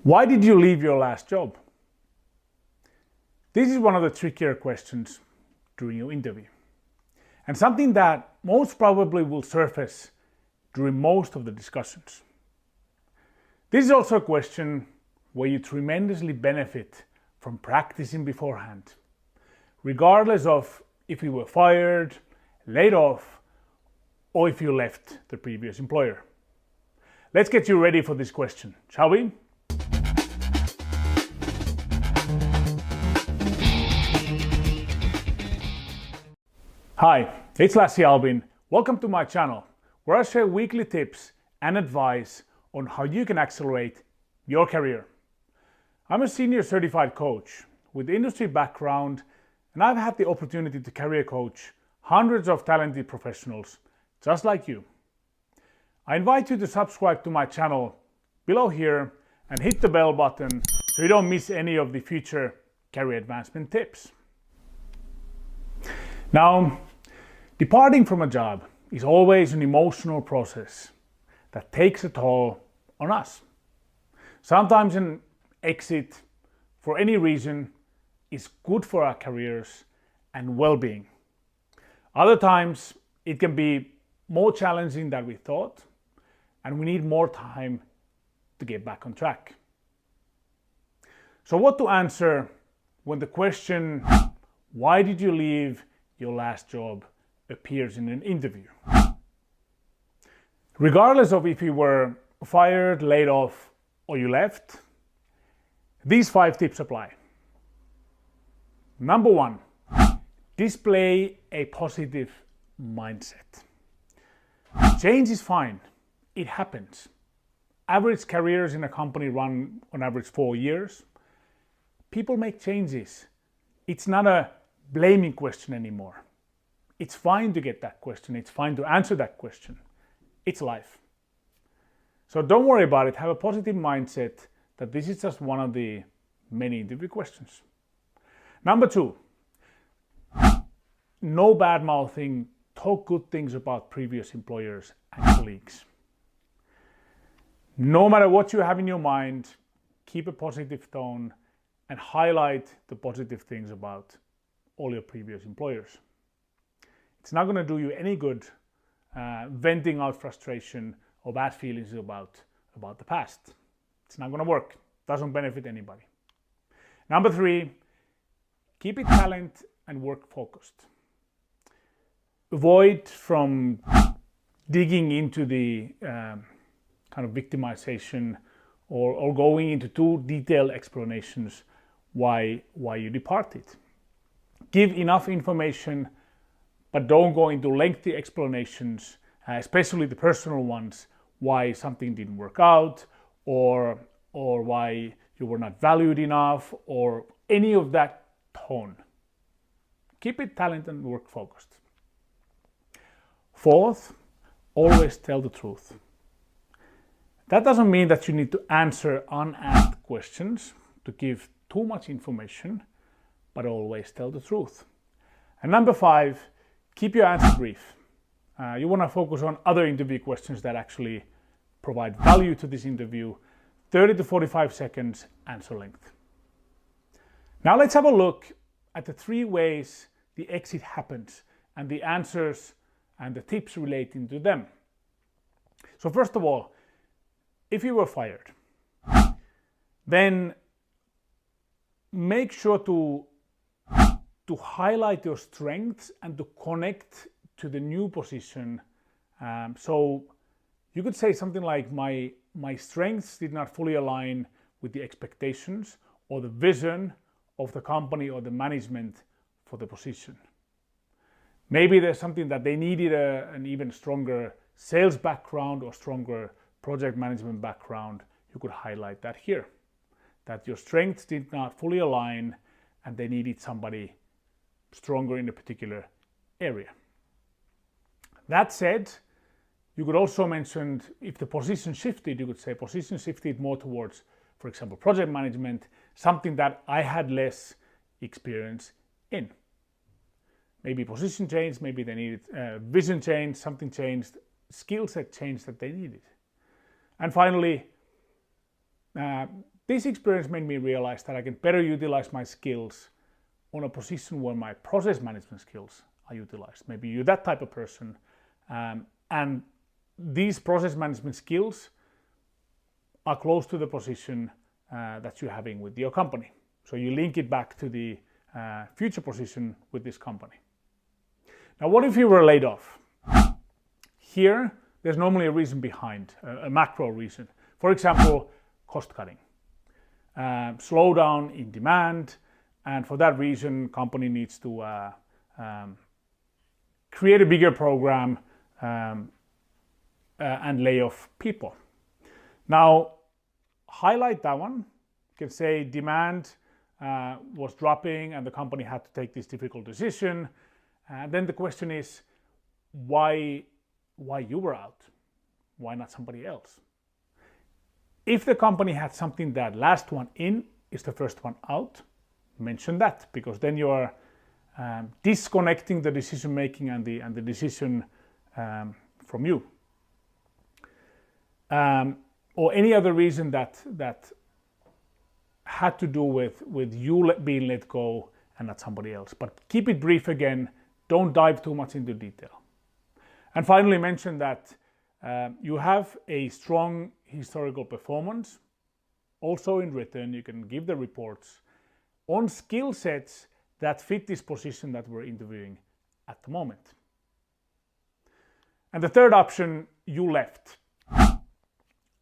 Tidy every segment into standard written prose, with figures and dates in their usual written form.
Why did you leave your last job? This is one of the trickier questions during your interview, and something that most probably will surface during most of the discussions. This is also a question where you tremendously benefit from practicing beforehand, regardless of if you were fired, laid off, or if you left the previous employer. Let's get you ready for this question, shall we? Hi, it's Lassi Albin. Welcome to my channel, where I share weekly tips and advice on how you can accelerate your career. I'm a senior certified coach with industry background, and I've had the opportunity to career coach hundreds of talented professionals just like you. I invite you to subscribe to my channel below here and hit the bell button so you don't miss any of the future career advancement tips. Now, departing from a job is always an emotional process that takes a toll on us. Sometimes an exit for any reason is good for our careers and well-being. Other times it can be more challenging than we thought, and we need more time to get back on track. So what to answer when the question, why did you leave your last job, appears in an interview? Regardless of if you were fired, laid off, or you left, these 5 tips apply. Number 1, display a positive mindset. Change is fine. It happens. Average careers in a company run on average 4 years. People make changes. It's not a blaming question anymore. It's fine to get that question. It's fine to answer that question. It's life. So don't worry about it. Have a positive mindset that this is just one of the many interview questions. Number 2, no bad mouthing. Talk good things about previous employers and colleagues. No matter what you have in your mind, keep a positive tone and highlight the positive things about all your previous employers. It's not going to do you any good venting out frustration or bad feelings about the past. It's not going to work. Doesn't benefit anybody. Number 3, keep it talent and work focused. Avoid from digging into the kind of victimization or going into too detailed explanations why you departed. Give enough information, but don't go into lengthy explanations, especially the personal ones, why something didn't work out or why you were not valued enough or any of that tone. Keep it talent and work focused. 4th, always tell the truth. That doesn't mean that you need to answer unasked questions to give too much information, but always tell the truth. And number 5, keep your answer brief. You want to focus on other interview questions that actually provide value to this interview. 30 to 45 seconds answer length. Now let's have a look at the 3 ways the exit happens and the answers and the tips relating to them. So first of all, if you were fired, then make sure to highlight your strengths and to connect to the new position. So you could say something like, my strengths did not fully align with the expectations or the vision of the company or the management for the position. Maybe there's something that they needed an even stronger sales background or stronger project management background. You could highlight that here, that your strengths did not fully align and they needed somebody stronger in a particular area. That said, you could also mention if the position shifted, you could say position shifted more towards, for example, project management, something that I had less experience in. Maybe position changed, maybe they needed vision change, something changed, skill set change that they needed. And finally, This experience made me realize that I can better utilize my skills on a position where my process management skills are utilized. Maybe you're that type of person, and these process management skills are close to the position that you're having with your company. So you link it back to the future position with this company. Now, what if you were laid off? Here, there's normally a reason behind, a macro reason. For example, cost cutting, slowdown in demand, and for that reason, company needs to create a bigger program and lay off people. Now, highlight that one. You can say demand was dropping and the company had to take this difficult decision. Then the question is, why you were out? Why not somebody else? If the company had something that last one in is the first one out, mention that, because then you are disconnecting the decision making and the decision from you. Or any other reason that had to do with you being let go and not somebody else. But keep it brief again. Don't dive too much into detail. And finally, mention that you have a strong historical performance. Also in written, you can give the reports on skill sets that fit this position that we're interviewing at the moment. And the third option, you left.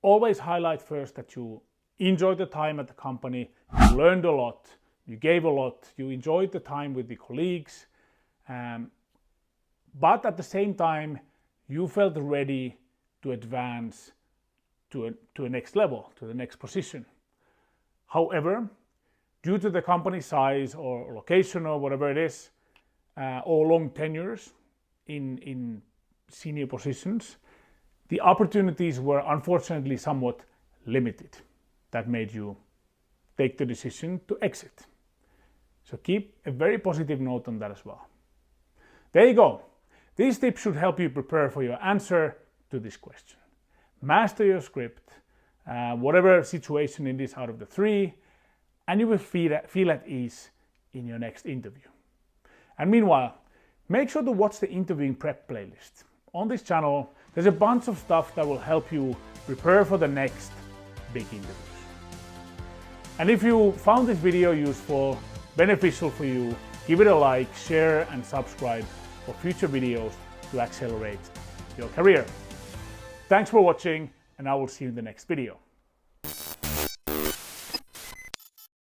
Always highlight first that you enjoyed the time at the company, you learned a lot, you gave a lot, you enjoyed the time with the colleagues, but at the same time, you felt ready to advance to a next level, to the next position. However, due to the company size or location or whatever it is, or long tenures in senior positions, the opportunities were unfortunately somewhat limited. That made you take the decision to exit. So keep a very positive note on that as well. There you go. These tips should help you prepare for your answer to this question. Master your script, whatever situation it is out of the three, and you will feel at ease in your next interview. And meanwhile, make sure to watch the interviewing prep playlist. On this channel, there's a bunch of stuff that will help you prepare for the next big interviews. And if you found this video useful, beneficial for you, give it a like, share, and subscribe for future videos to accelerate your career. Thanks for watching, and I will see you in the next video.